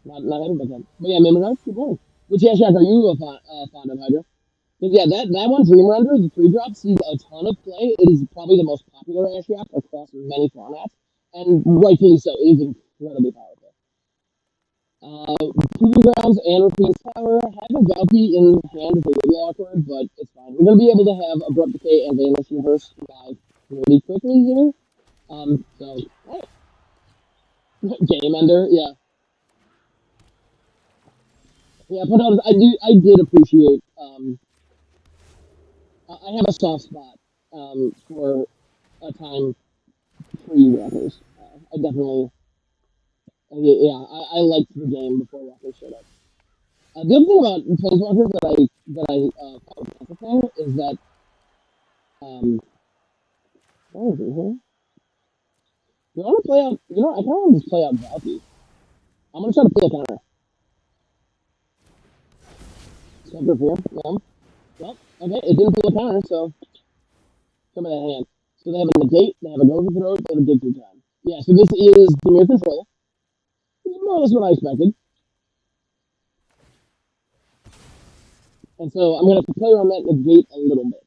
Not everybody can. But yeah, Mimigarth, good point. Which Ashiok are you fond of, Hydra? Because yeah, that one Dream Render, the 3-drop, sees a ton of play. It is probably the most popular Ashiok across many formats, and rightfully so. It is incredibly powerful. Proving Grounds and Raffine's Tower. Having Valky in hand is a little awkward, but it's fine. We're going to be able to have Abrupt Decay and Vanish Universe live pretty quickly here. So, Game Ender, yeah. Yeah, but I did appreciate, I have a soft spot, for a time pre-Walkers. I definitely, yeah, I liked the game before Walkers showed up. The other thing about Planeswalkers that I found interesting is that, what is it here? You want to play out, I kind of want to just play out Valky. I'm going to try to play a counter. Scepter here, yeah. Well, okay, it didn't pull a counter, so some of that hand. So they have a negate, they have a go for throw, they have a dig through time. Yeah, so this is Demir control. This is more or less what I expected. And so I'm going to play around that negate a little bit.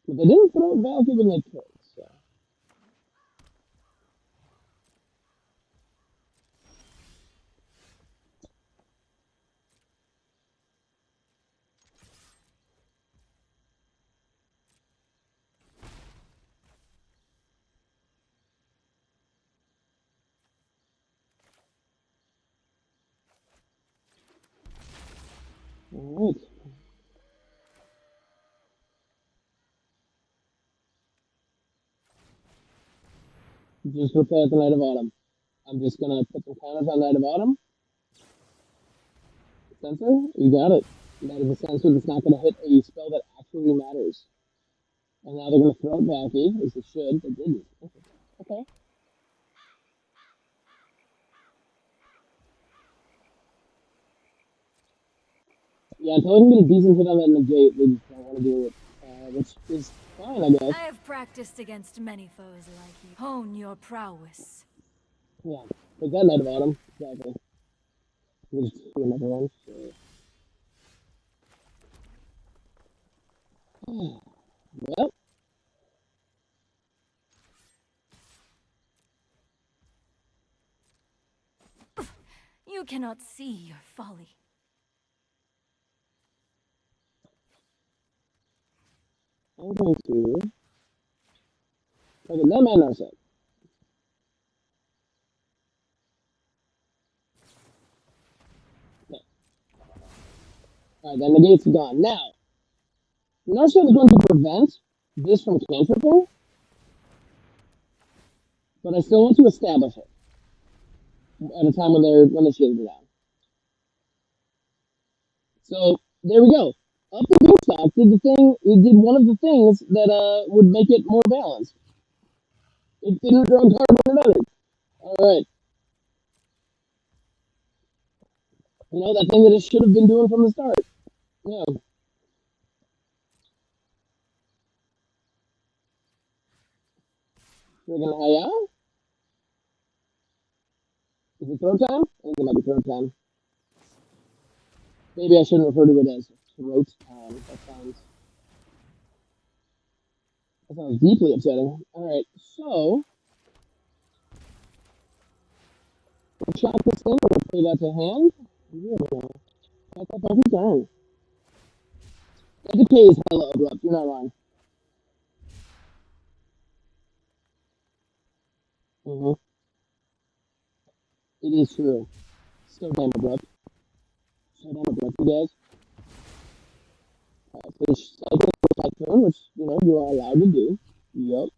But they didn't throw Valky when they could, so. Alright. Just prepare the Night of Autumn. I'm just going to put some counters on Night of Autumn. Sensor, you got it. That is a sensor that's not going to hit a spell that actually matters. And now they're going to throw it Valky, as they should. They didn't. Okay. Yeah, until I can get a decent hit on that negate, they just don't want to do it. Which is fine, I guess. I have practiced against many foes like you. Hone your prowess. Yeah, take that Night of Autumn. Exactly. We'll just do another one. So. Well. You cannot see your folly. I'm going to target that mana set. Okay. Alright, then the gate's gone. Now, Narset is going to prevent this from cantripping, but I still want to establish it at a time when the shields are down. So there we go. Up the Beanstalk did the thing. It did one of the things that would make it more balanced. It didn't draw a card for another. All right. That thing that it should have been doing from the start. Yeah. Friggin' Haya? Is it throw time? I think it might be throw time. Maybe I shouldn't refer to it as throat time. That sounds deeply upsetting. Alright, so we'll shock this thing, we'll play that to hand. Yeah. That's up every turn. That decay is hella abrupt, you're not wrong. Mm-hmm. It is true. So damn abrupt. So damn abrupt, you guys. Finish cycle for turn, which, you are allowed to do. Yup.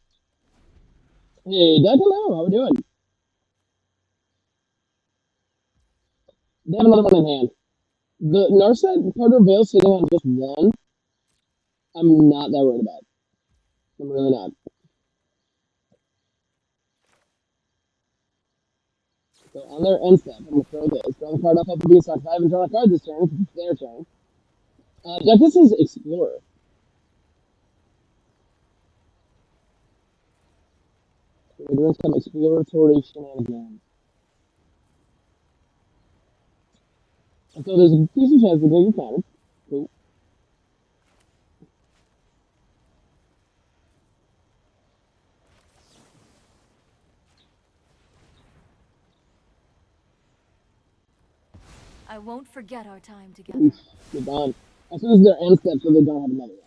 Hey, Doug, hello, how we doing? They have another one in hand. The Narset Carter Veil sitting on just one, I'm not that worried about. I'm really not. So on their end step, I'm going to throw this. Throw the card up the Beanstalk. If I haven't drawn a card this turn, it's their turn. This is Explorer. We're doing some exploratory shenanigans. And so there's a decent chance we're taking damage. Cool. I won't forget our time together. Oof, good done. As soon as they're end step, so they don't have another one.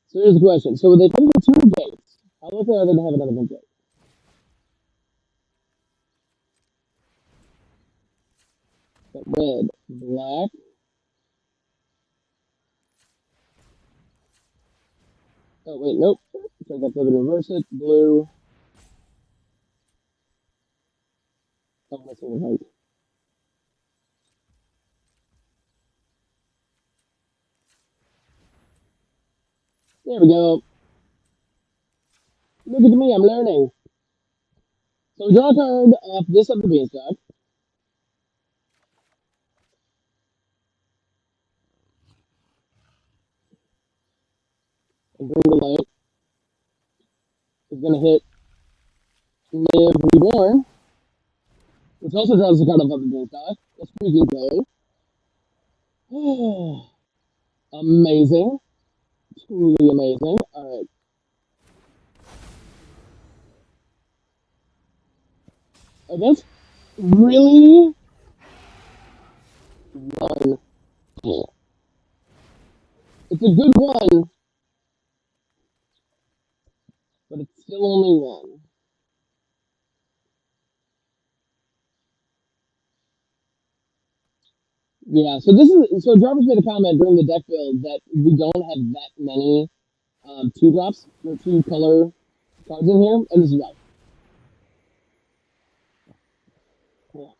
So here's the question. So they put the two gates. How likely are they to have another one gate? Got red, black. Oh wait, nope. So I got to reverse it. Blue. Oh, that's even right. There we go. Look at me, I'm learning. So we draw a card off this of the beanstalk. And bring the light. Is gonna hit Live Reborn, which also draws a card off of the beanstalk. Let's freaking go. Oh, amazing. Truly amazing. Alright. Against really one. It's a good one, but it's still only one. Yeah, so this is so Jarvis made a comment during the deck build that we don't have that many two drops or two color cards in here, and this is why. Yeah.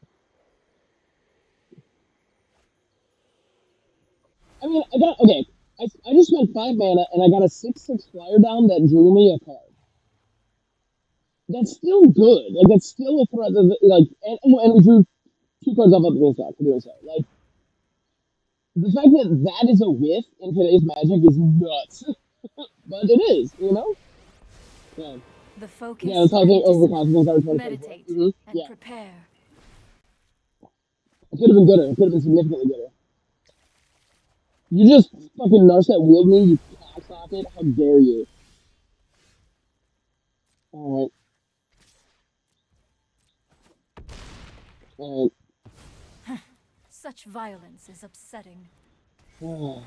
I mean, I got okay. I just spent 5 mana and I got a 6/6 flyer down that drew me a card. That's still good. Like that's still a threat. Like and we drew two cards off of the green stock for doing so. Like the fact that that is a whiff in today's Magic is nuts, but it is. You know. Yeah. The Yeah, focus that's how I think and overconfidence discipline. are 2024. Meditate and Yeah. prepare. It could have been gooder. It could have been significantly gooder. You just fucking Narset wield me, you cocksocket. How dare you? Alright, alright. Such violence is upsetting. Well,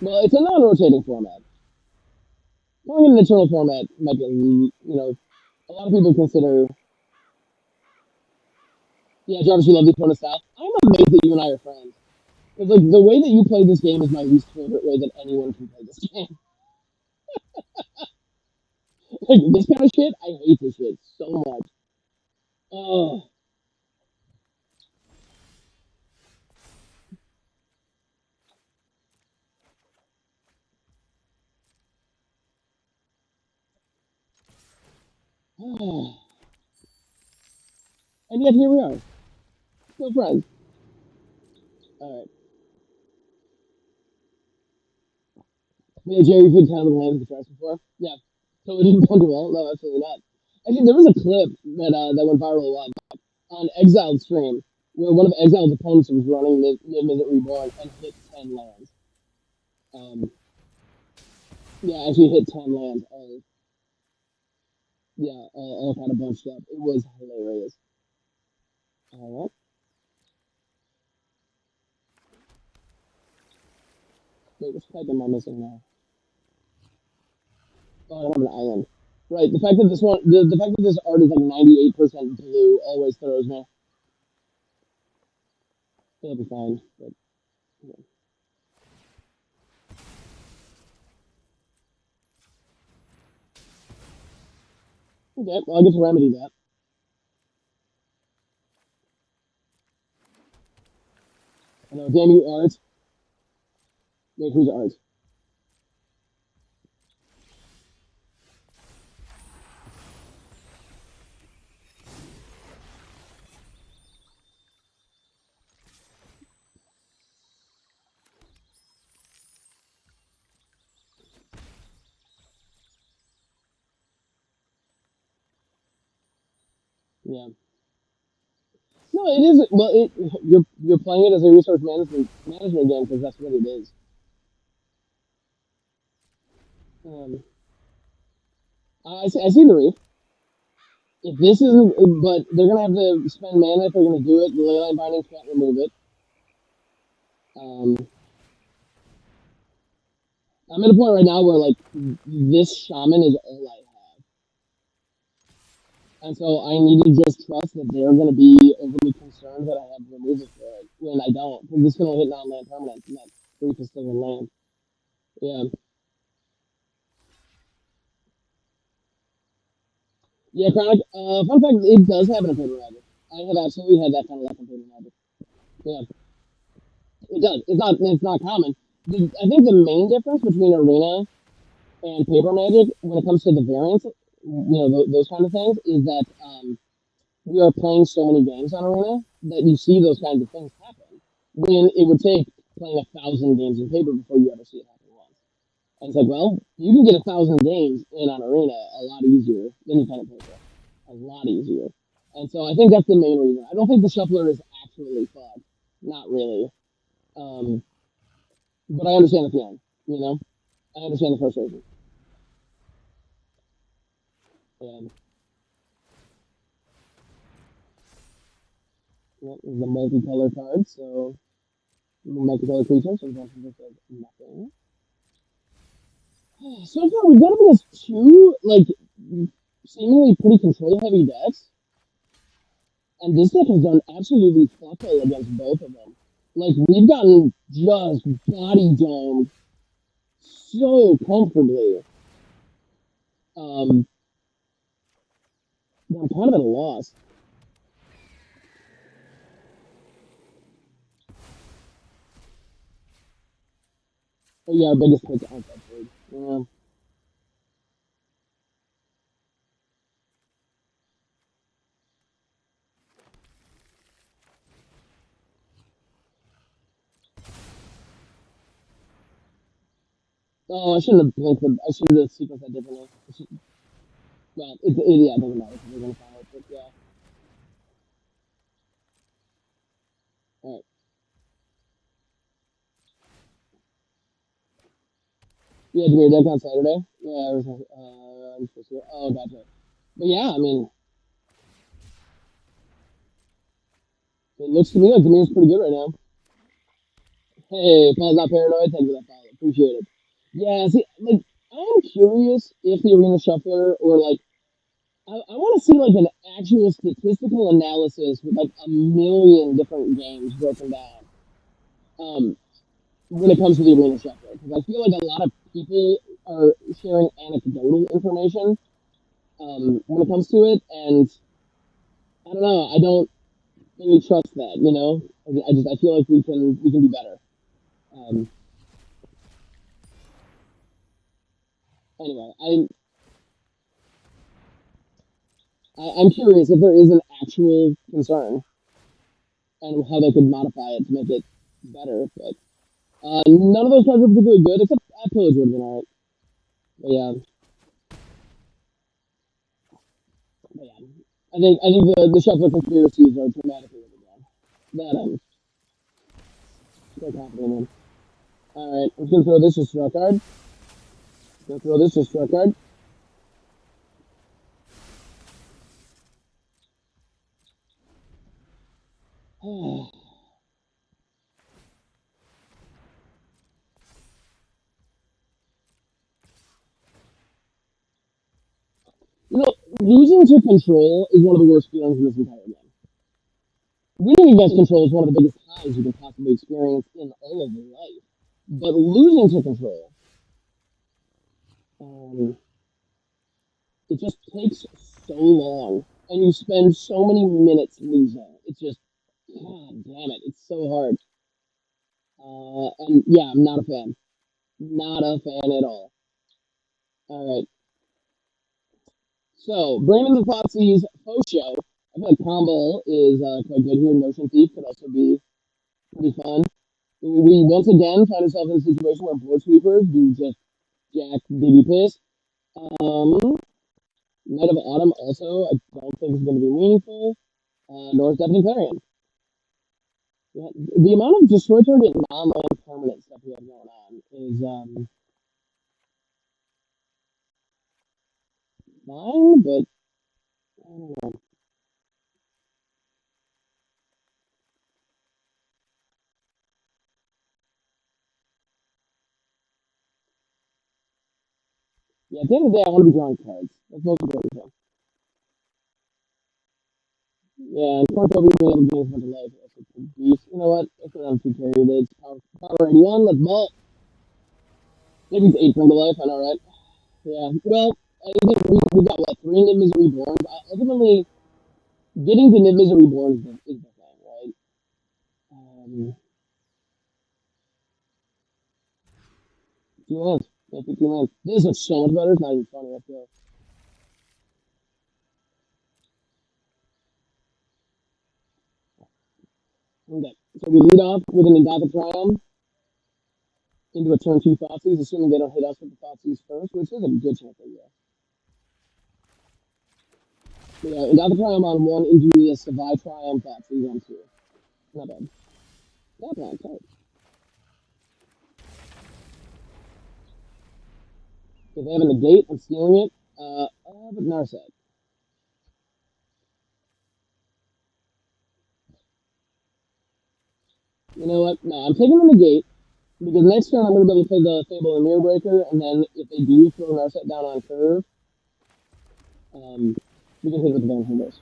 it's a non-rotating format. Going in an eternal format might be, a lot of people consider. Yeah, Jarvis, you love the opponent style. I'm amazed that you and I are friends. Because, like, the way that you play this game is my least favorite way that anyone can play this game. Like, this kind of shit, I hate this shit so much. Oh. And yet here we are. Still friends. Alright. Yeah, Jerry, you've kind of landed the tracks before. Yeah. So it didn't bond well. No, absolutely not. Actually, there was a clip that went viral a while back on Exiled stream where one of Exiled's opponents was running Mid Reborn and hit 10 lands. Um, yeah, actually hit 10 lands. Yeah, all kind of bunched up. It was hilarious. All right. Wait, which type am I missing now? Oh, I don't have an island. Right. The fact that the fact that this art is like 98% blue always throws me. It'll be fine. But, yeah. Okay, well, I get to remedy that. I know, damn you, art. Wait, who's art? Yeah. No, it isn't. Well, you're playing it as a resource management game because that's what it is. Um, I see the reef. If this isn't, but they're gonna have to spend mana if they're gonna do it. The leyline bindings can't remove it. Um, I'm at a point right now where like this shaman is all I have, and so I need to just trust that they're gonna be overly concerned that I have removal for it when I don't, because it's gonna hit non-land permanents, and that reef is still in land. Yeah, yeah. Chronic. Fun fact: it does happen in paper magic. I have absolutely had that kind of luck in paper magic. Yeah, it does. It's not common. I think the main difference between arena and paper magic when it comes to the variants, those kind of things, is that we are playing so many games on arena that you see those kinds of things happen when it would take playing 1,000 games in paper before you ever see it happen once. And it's like, well, you can get 1,000 games in on arena a lot easier than you can in paper, a lot easier. And so I think that's the main reason. I don't think the shuffler is actually fucked, not really. Um, but I understand the feeling. You know, I understand the frustration. And well, this is a multicolor card, so multicolor creature, so it just does nothing. So far, we've got against two, like, seemingly pretty control heavy decks, and this deck has done absolutely fuck all against both of them. Like, we've gotten just body domed so comfortably. Um, I'm kind of at a loss. Oh, yeah, our biggest hits aren't that big. Yeah. Oh, I shouldn't have blinked them. I should have sequenced that differently. Well, yeah, it doesn't matter because we're going to follow it, but yeah. Alright. Yeah, to be your deck on Saturday. Yeah, I'm supposed to. Oh, gotcha. But yeah, I mean, it looks to me like Demir's pretty good right now. Hey, Paul's not paranoid. Thank you for that follow. Appreciate it. Yeah, see, like, I'm curious if the Arena Shuffler or like, I want to see like an actual statistical analysis with like a million different games broken down. Um, when it comes to the Arena Shuffler, because I feel like a lot of people are sharing anecdotal information when it comes to it, and I don't know. I don't really trust that. I feel like we can do better. Um, anyway, I'm curious if there is an actual concern and how they could modify it to make it better. But none of those cards are particularly good, except Pillage would have been alright. But yeah, I think the shuffler conspiracies are dramatically overblown. That I'm quite confident in. All right, I'm just gonna throw this as a card. Gonna throw this as a card. You know, losing to control is one of the worst feelings in this entire game. Winning against control is one of the biggest highs you can possibly experience in all of life. But losing to control, um, it just takes so long, and you spend so many minutes losing. It's just, god damn it, it's so hard. And yeah, I'm not a fan. Not a fan at all. All right, so bringing the Foxy's faux show. I feel like combo is quite good here. Notion Thief could also be pretty fun. We once again find ourselves in a situation where board sweepers do just jack biggie piss. Um, Knight of Autumn also, I don't think is going to be meaningful. Nor is Deafening Clarion. Yeah, the amount of destroy target non-land permanent stuff we have going on is fine, but I don't know. Yeah, at the end of the day, I want to be drawing cards. That's most important thing. Yeah, and CardFlow being able to gain as much life as it can beast. You know what? Let's go down 2 carry it. Power 81, let's vault. Maybe it's 8 bring to life, I know, right? Yeah, well, I think we got, what, 3 Niv Misery Borns? Ultimately, getting to Niv Misery Borns is the thing, right? Um, 2 lands. Yeah, 2 lands. This is so much better, it's not even funny, let's go. Okay, so we lead off with an Endothic Triumph into a turn 2 Thoughtseize, assuming they don't hit us with the Thoughtseize first, which is a good chance they will. But yeah, Endothic Triumph on 1 into the Savai Triumph Thoughtseize on 2. Not bad. Not bad, tight. If they have a negate, I'm stealing it. But Narset. You know what? No, I'm taking the negate because next turn I'm going to be able to play the Fable and Mirror Breaker, and then if they do throw Narset down on curve, we can hit it with the Van Humors.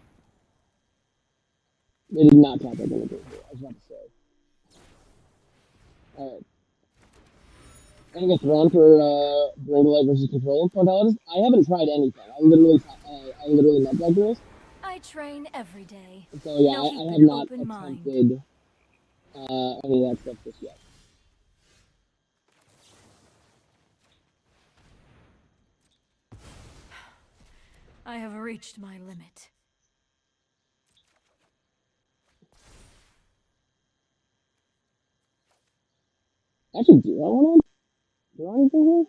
They did not tap that negate here, I was about to say. Alright. I think it's run for Bring to Life versus Control Frontalis. I haven't tried anything. I literally met this. I train every day. So yeah, Now I keep have an not open mind. attempted any of that stuff just yet. I have reached my limit. Actually, do I want to do anything here?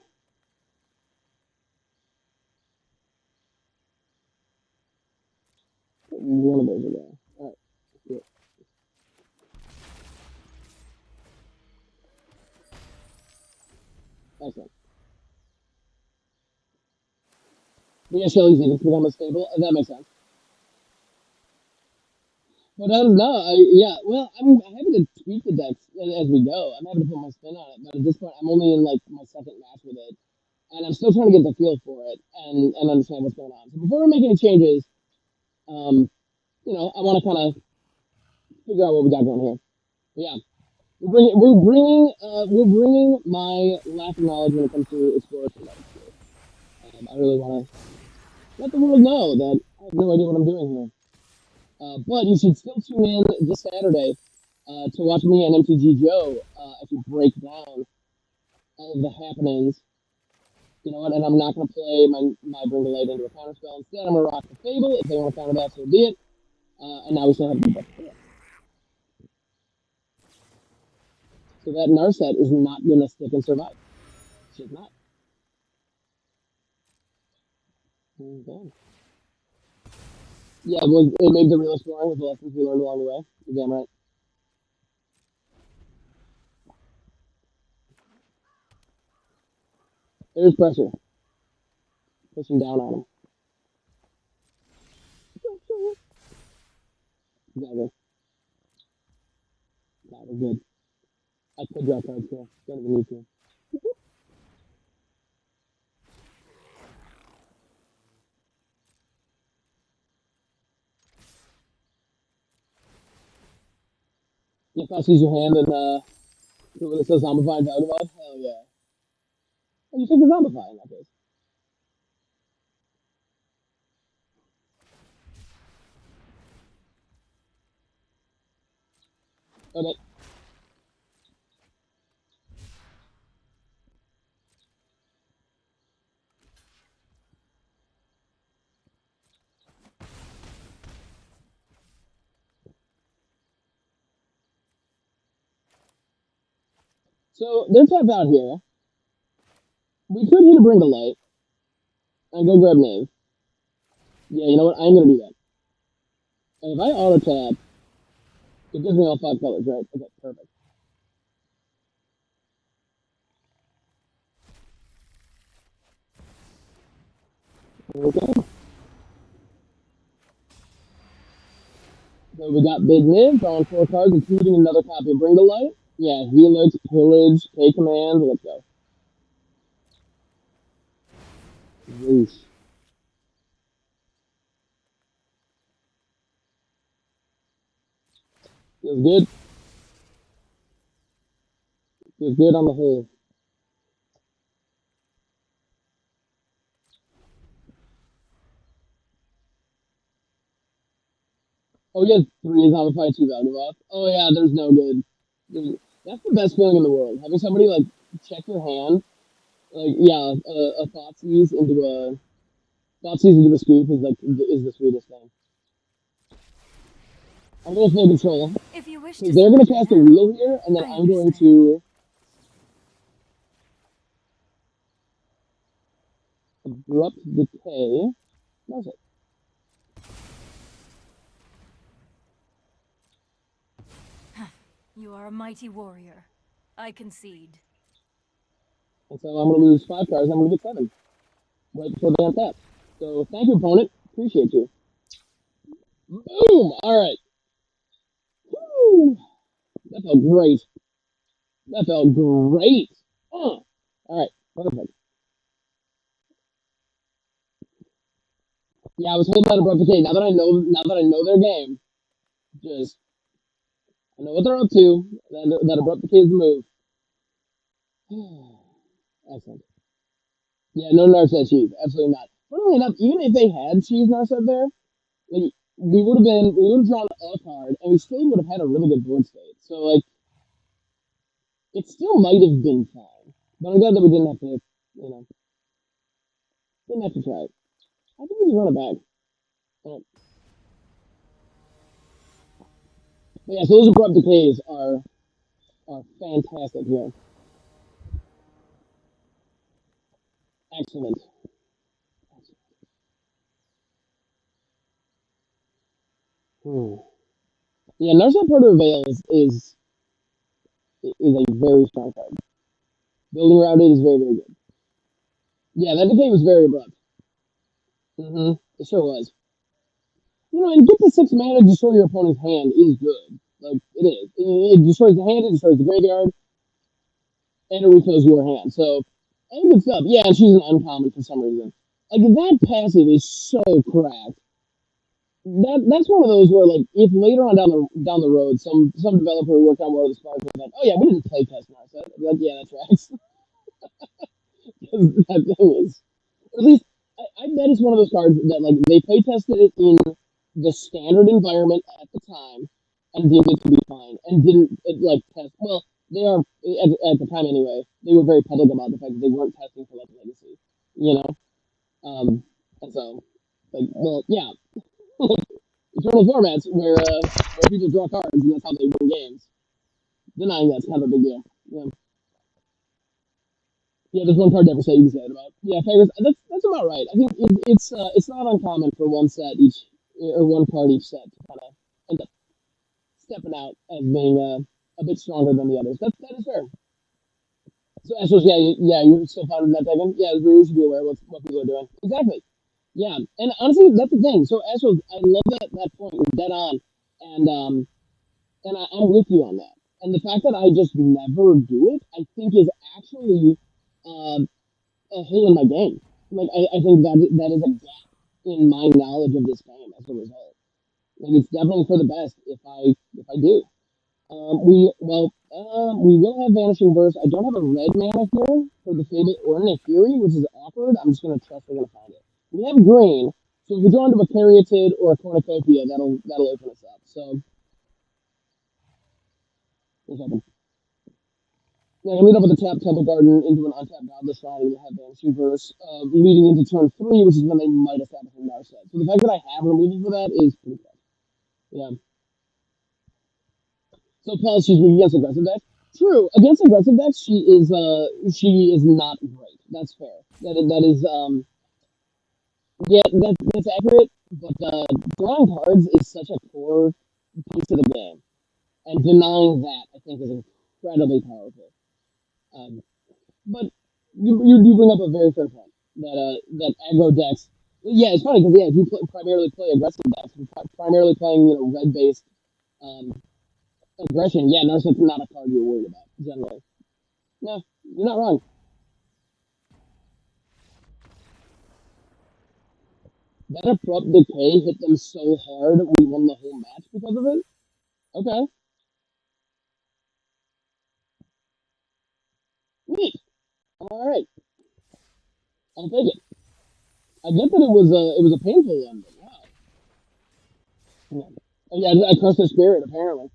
One of those are there. Alright, cool. Excellent. We got Shelly's Eagles become a stable. That makes sense. But I don't know. Yeah, well, I'm happy to tweak the decks as we go. I'm happy to put my spin on it. But at this point, I'm only in like my second match with it, and I'm still trying to get the feel for it and understand what's going on. So before we make any changes, I want to kind of figure out what we got going here. But yeah, we're bringing my lack of knowledge when it comes to exploration decks here. I really want to let the world know that I have no idea what I'm doing here. But you should still tune in this Saturday to watch me and MTG Joe as we break down all of the happenings. You know what? And I'm not going to play my Bring the Light into a counter spell. Instead, I'm going to rock the Fable. If they want to counter that, so be it. And now we still have the buff. So that Narset is not going to stick and survive. She's not. Okay. Yeah, well, it made the real exploring with the lessons we learned along the way. You're damn right. There's pressure. Pushing down on him. Exactly. Nah, we're good. I could draw cards here. Don't even need to. You pass use your hand and when it says Zombify and Vagabond? Hell yeah. Oh, you took the Zombify in that case. Okay. So they're tapped out here. We could hit a Bring to Light and go grab Knave. Yeah, you know what? I'm gonna do that. And if I auto tap, it gives me all 5 colors, right? Okay, perfect. Okay. So we got Big Liv drawing 4 cards, including another copy of Bring to Light. Yeah, Helix, Pillage, K Command. Let's go. Whoosh. Feels good. Feels good on the whole. Oh, yeah, 3 is on the fight 2 value off. Oh, yeah, there's no good. That's the best feeling in the world. Having somebody, like, check your hand. Like, yeah, a Thoughtseize into a scoop is, like, is the sweetest thing. I'm going to full control. If you wish to Because they're going to surrender cast a now, wheel here, and then I I'm going understand. to abrupt decay. That's it. You are a mighty warrior. I concede. And so I'm going to lose 5 cards. I'm going to get 7 right before they untap. So thank you, opponent. Appreciate you. Boom! All right. Woo! That felt great. That felt great. All right. Perfect. Yeah, I was holding that abrupt decay. Now that I know their game, just I know what they're up to. That abrupt decay is the move. Excellent. Yeah, no Narset cheese. Absolutely not. Funnily enough, even if they had cheese Narset there, like we would have drawn a card, and we still would have had a really good board state. So like, it still might have been fine. But I'm glad that we didn't have to, didn't have to try it. I think we can run it back. But yeah, so those abrupt decays are fantastic here. Excellent. Hmm. Yeah, Narset Porter Veils is a very strong card. Building around it is very, very good. Yeah, that decay was very abrupt. It sure was. And get the 6 mana to destroy your opponent's hand is good. Like, it is. It destroys the hand, it destroys the graveyard, and it refills your hand. So, all good stuff. Yeah, and she's an uncommon for some reason. Like, that passive is so cracked. That's one of those where, like, if later on down the road, some developer who worked on one of the sparks was like, oh yeah, we didn't play test Narset. I'd be like, yeah, that's right. Because that thing is, or at least I bet it's one of those cards that like they play tested it in the standard environment at the time and deemed it to be fine and didn't like test. Well, they are at the time anyway. They were very public about the fact that they weren't testing for like legacy, you know. And so like, well, yeah, eternal formats where people draw cards and that's how they win games. Denying that's kind of a big deal. Yeah. Yeah, there's one card never say you can say it about. Yeah, favorites. That's about right. I think it's not uncommon for one set each or one card each set to kind of end up stepping out as being a bit stronger than the others. That is fair. So Astros, yeah, you're still finding that Tegan. Yeah, we should be aware of what people are doing. Exactly. Yeah, and honestly, that's the thing. So Astros, I love that point. You're dead on, and I'm with you on that. And the fact that I just never do it, I think, is actually. Um, a hole in my game. Like I think that is a gap in my knowledge of this game as a result. Like it's definitely for the best if I do. We will have Vanishing Verse. I don't have a red mana here for the Faded Ordinate Fury, which is awkward. I'm just gonna trust we're gonna find it. We have green, so if we draw into a Caryatid or a Cornucopia, that'll open us up. So, what's happening? Yeah, lead up with the tap Temple Garden into an untapped Godless Shrine, and we have Vanishing Verse, leading into turn 3, which is when they might establish a Narset. So the fact that I have removal for that is pretty good. Yeah. So Paul, excuse me, against aggressive decks. True, against aggressive decks, she is not great. That's fair. That is Yeah, that's accurate. But drawing cards is such a core piece of the game, and denying that I think is incredibly powerful. Um, but you bring up a very fair point that that aggro decks. Yeah, it's funny because yeah, if you primarily play aggressive decks, if you're primarily playing red based um, aggression. Yeah, Narset's not a card you're worried about generally. No, you're not wrong. That abrupt decay hit them so hard we won the whole match because of it. Okay, neat. All right, I'll take it. I get that it was a painful ending. Wow. Yeah, yeah, I crushed their spirit apparently.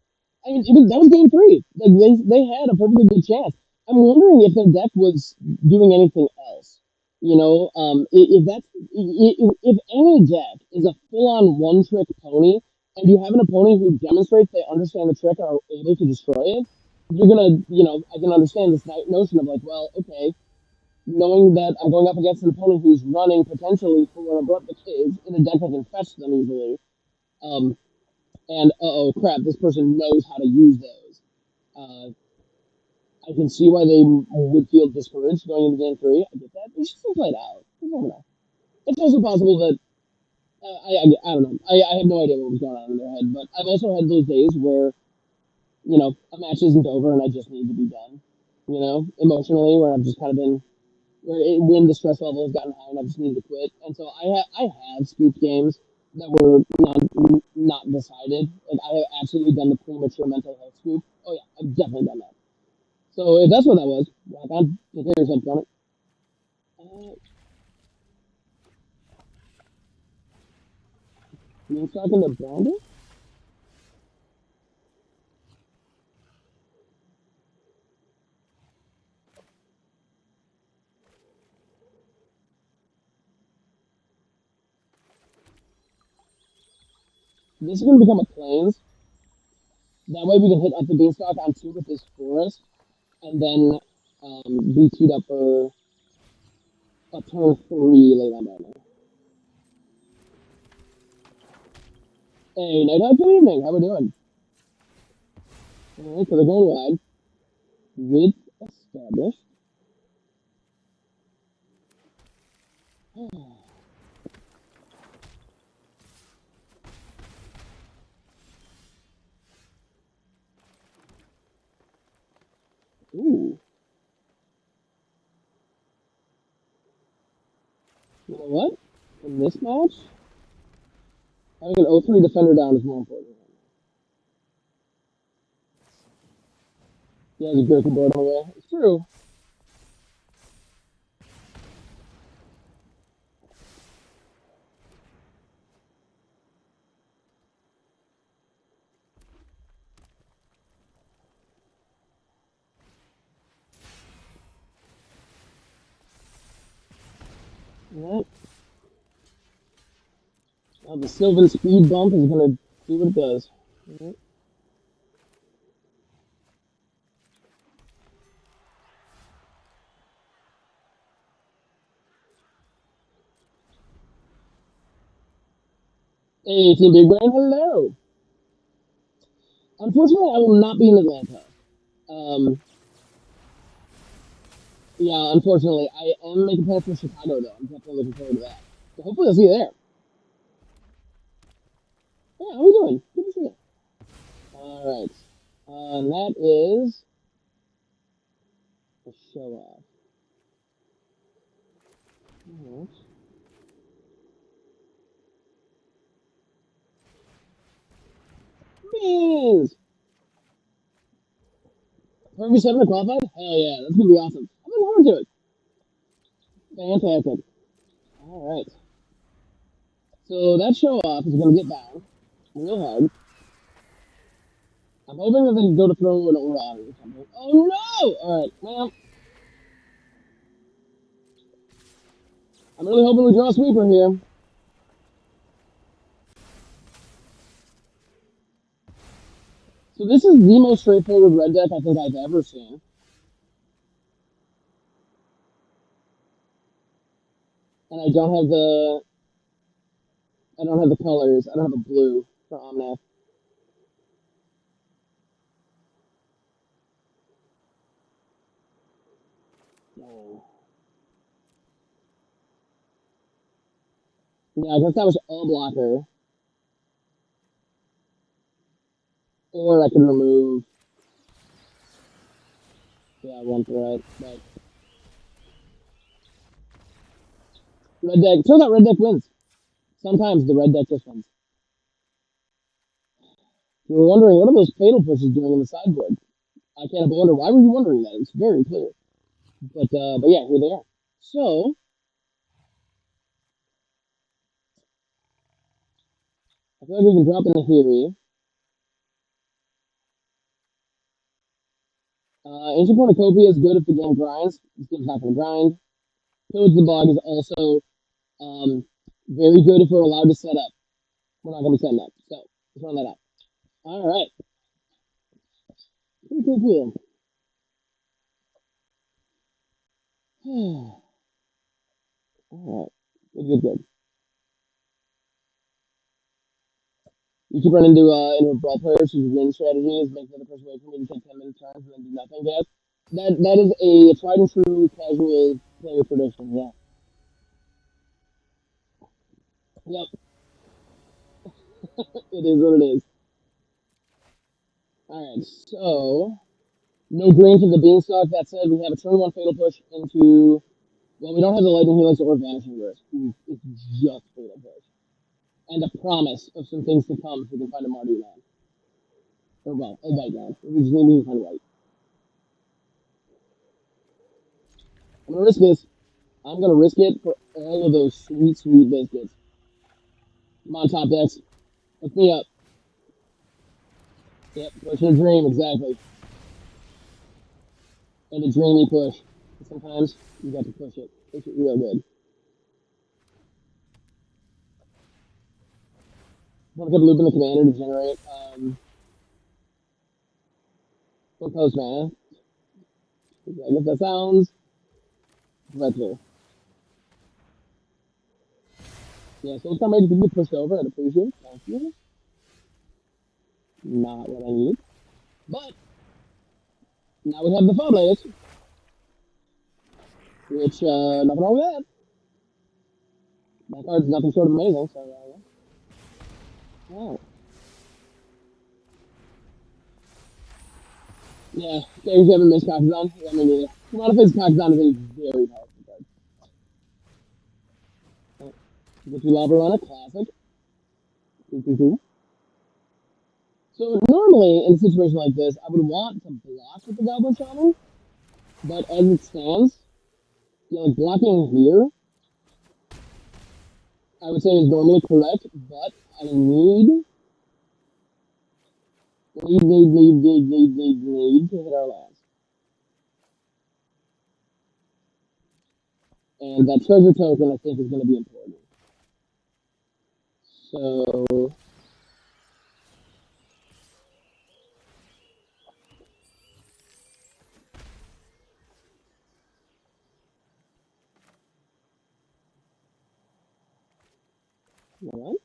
I mean, that was game three. Like they had a perfectly good chance. I'm wondering if their deck was doing anything else. If that's if any deck is a full-on one-trick pony, and you have an opponent who demonstrates they understand the trick and are able to destroy it, you're gonna, I can understand this notion of like, well, okay, knowing that I'm going up against an opponent who's running potentially for an abrupt decay in a deck that can fetch them easily. Um, and oh crap, this person knows how to use those. Uh, I can see why they would feel discouraged going into game three. I get that. They should still play it out. You never know. It's also possible that I don't know. I have no idea what was going on in their head, but I've also had those days where a match isn't over and I just need to be done. Emotionally, where I've just kind of been when the stress level has gotten high and I just needed to quit. And so I have scooped games that were not decided. Like I have absolutely done the premature mental health scoop. Oh yeah, I've definitely done that. So if that's what that was, rock on, take care of yourself on it. Uh, you talking to Brandon? This is gonna become a plains. That way we can hit up the beanstalk on two with this forest, and then be teed up for a turn three late on banner. Hey, night out, good evening. How we doing? Alright, so they're going wide. Grid established. Ooh. You know what? In this match, having an 0-3 defender down is more important. He has a Gurkha board on the way. It's true. Alright. Now the Sylvan speed bump is gonna do what it does. Alright. Hey, Team Big Brain, hello. Unfortunately, I will not be in Atlanta. Um, yeah, unfortunately, I am making plans for Chicago though. I'm definitely looking forward to that. So hopefully I'll see you there. Yeah, how we doing? Good to see you. All right. And that is the show off. All right. Beans! Kirby 7 qualified? Hell yeah, that's gonna be awesome. I'm looking forward to it. Fantastic. All right. So that show off is gonna get down real hard. I'm hoping that they can go to throw an aura on it or something. Oh no! All right. Well, I'm really hoping we draw a sweeper here. So this is the most straightforward red deck I think I've ever seen. And I don't have the I don't have the colors. I don't have a blue for Omnath. Oh. Yeah, I guess that was a blocker. Or I could remove. Yeah, one threat. But red deck. Turns out red deck wins. Sometimes the red deck just wins. You were wondering what are those fatal pushes doing in the sideboard? I can't help but wonder why were you wondering that? It's very clear. But yeah, here they are. So I feel like we can drop in a theory. Ancient Cornucopia is good if the game grinds. This game's not going to grind. Toads the Bog is also very good if we're allowed to set up. We're not going to be setting up, so let's run that out. All right. Cool. All right. Good. You keep running into a brawl players whose win strategy is make the other person wait for me to take 10 minute turns and then do nothing. That is a tried and true casual player tradition. Yeah. Yep. It is what it is. All right. So no green to the beanstalk. That said, we have a turn one fatal push into. Well, we don't have the lightning helix or vanishing burst. It's just fatal push and a promise of some things to come if we can find a Mardu land. Or well, a white land. We just need to find white. I'm gonna risk this. I'm gonna risk it for all of those sweet biscuits. Come on, top decks. Hook me up. Yep, push a dream, exactly. And a dreamy push. Sometimes you got to push it. Push it real good. Want to get a loop in the commander to generate one post mana. I guess that sounds right there. Yeah, so it's not ready to get pushed over. I'd appreciate it. Thank you. Not what I need. But now we have the Foe Blades, which nothing wrong with that. My card's nothing short of amazing, so yeah. Oh. Yeah, Gary's haven't missed Kakazan. I mean, neither. Come on, if it's Kakazan is a very powerful card. Oh, get you Lava Runner, classic. Cool. So normally, in a situation like this, I would want to block with the Goblin Shaman, but as it stands, yeah, like blocking here, I would say is normally correct, but I need to hit our lands. And that treasure token, I think, is going to be important. So, alright.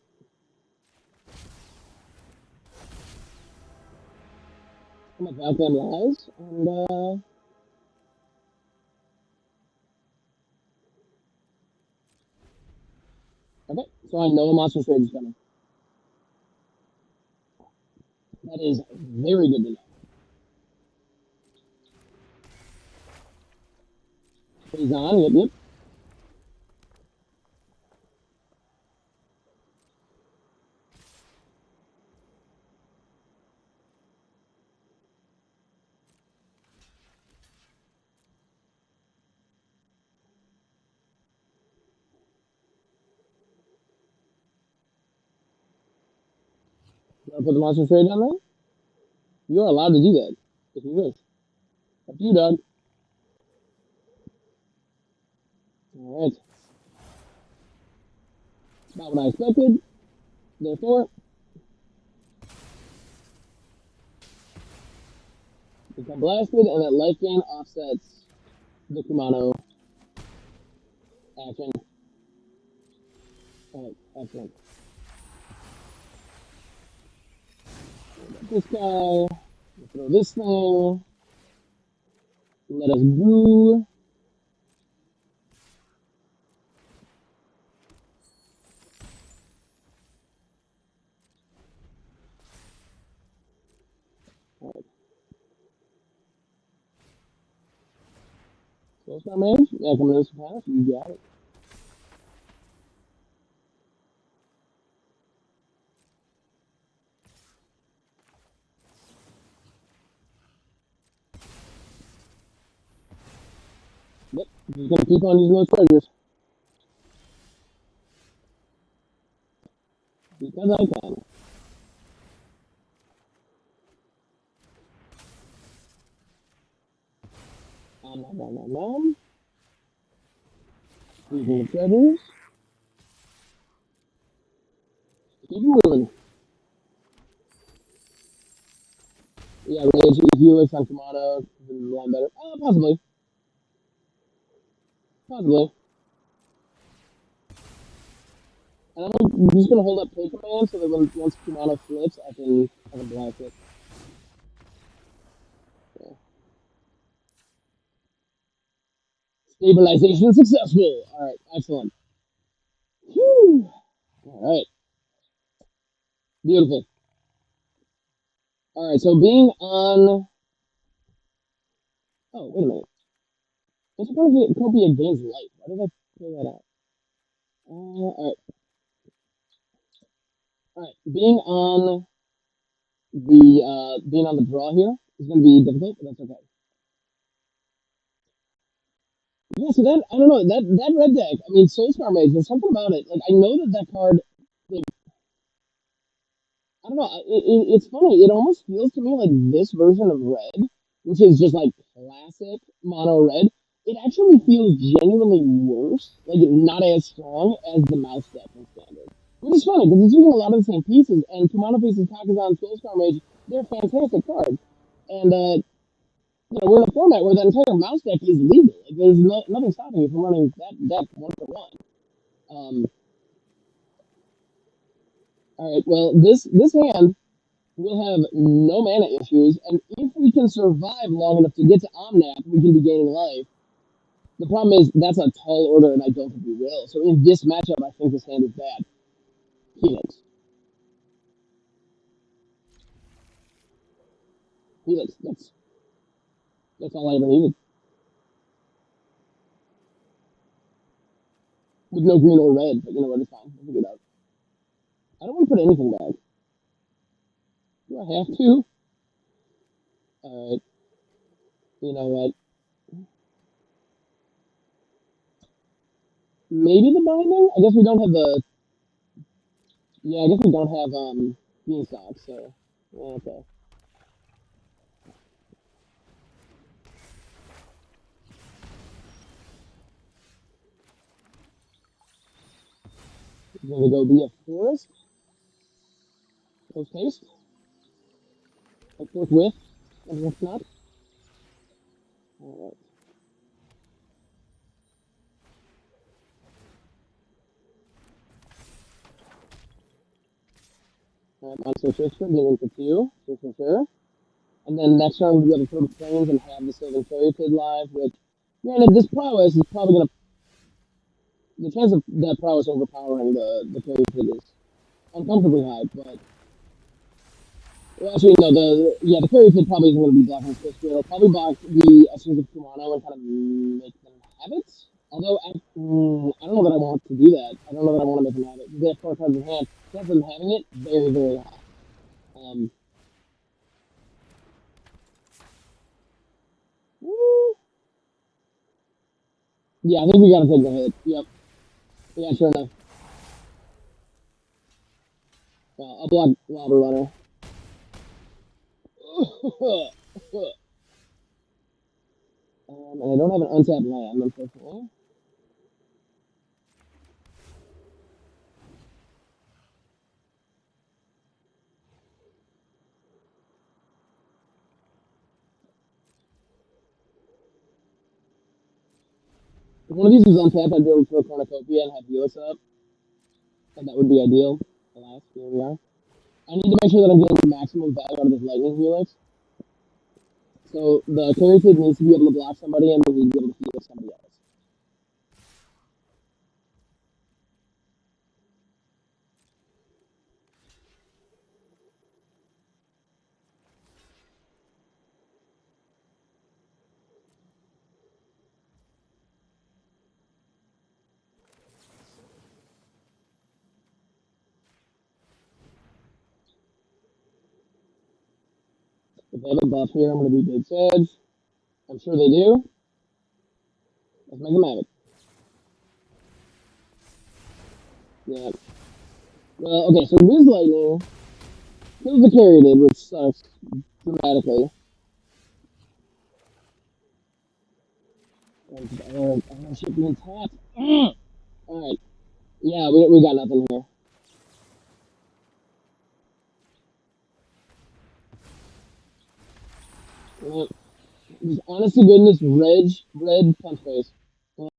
I'm about them lies, and, okay, so I know a monster trade is coming. That is very good to know. He's on, yep. You want to put the monster trade down there? You are allowed to do that, if you wish. Up to you, dog. Alright. Not what I expected. Therefore, become blasted, and that life gain offsets the Kumano action. Alright, excellent. this guy. Throw this thing. Let us go. Alright. So it's not mage? Yeah, coming in this pass. You got it. Yep. Just gonna keep on using those treasures. Because I can. Nom. Using the treasures. Keep moving. Yeah, rage. If you list on Kamado, then line better. Possibly. Possibly. And I'm just gonna hold up Pay Command so that once Kumano flips, I can blast it. Yeah. Stabilization successful. All right, excellent. Whew. All right, beautiful. All right, so being on. Oh, wait a minute. What's Copia gains life? Why did I pull that out? All right. Being on the draw here is going to be difficult, but that's okay. Yeah, so that I don't know that red deck. I mean, Soulscar Mage. There's something about it. Like I know that card. Like, I don't know. It's funny. It almost feels to me like this version of red, which is just like classic mono red. It actually feels genuinely worse. Like not as strong as the mouse deck in standard. Which is funny because it's using a lot of the same pieces. And Kumano pieces, Takazan, Soulscar Mage, they're fantastic cards. And we're in a format where that entire mouse deck is legal. Like, there's nothing stopping you from running that deck 1-for-1. Um, all right. Well, this hand will have no mana issues, and if we can survive long enough to get to Omnap, we can be gaining life. The problem is that's a tall order, and I don't think we will. So in this matchup, I think this hand is bad. Helix, Helix. That's all I ever needed. With no green or red, but you know what? It's fine. We'll figure it out. I don't want to put anything back. Do I have to? All right. You know what? Maybe the binding. I guess we don't have the. Yeah, I guess we don't have beanstalk. So okay. We're gonna go be a forest. Post haste. Like forthwith. And what's not. All right. Monster Shifter, get into 2, for sure. And then next turn we'll be able to throw the planes and have the Sylvan Fairy Pit live, which, granted, this prowess is probably going to. The chance of that prowess overpowering the Fairy Pit is uncomfortably high, but. Well, actually, no, the Fairy Pit probably isn't going to be blocking the Switch. It'll probably block the Essence of Kumano and kind of make them have it. Although, I don't know that I want to do that. I don't know that I want to make them have it. They have 4 cards in hand. Chance of them having it, very, very high. Um, Yeah, I think we gotta take the hit. Yep. Yeah, sure enough. A block lava runner. And I don't have an untapped land, unfortunately. If one of these was untapped, I'd be able to throw Cornucopia and have Helix up. And that would be ideal. Alas, here we are. I need to make sure that I'm getting the maximum value out of this lightning helix. So the carry phase needs to be able to block somebody, and we need to be able to helix somebody else. If they have a buff here, I'm going to be big Sedge. I'm sure they do. Let's make them have it. Yeah. Well, okay, so this lightning kills the carry did, which sucks dramatically. Oh, shit, being tapped. Alright. Yeah, we got nothing here. Just honest to goodness, red punch face.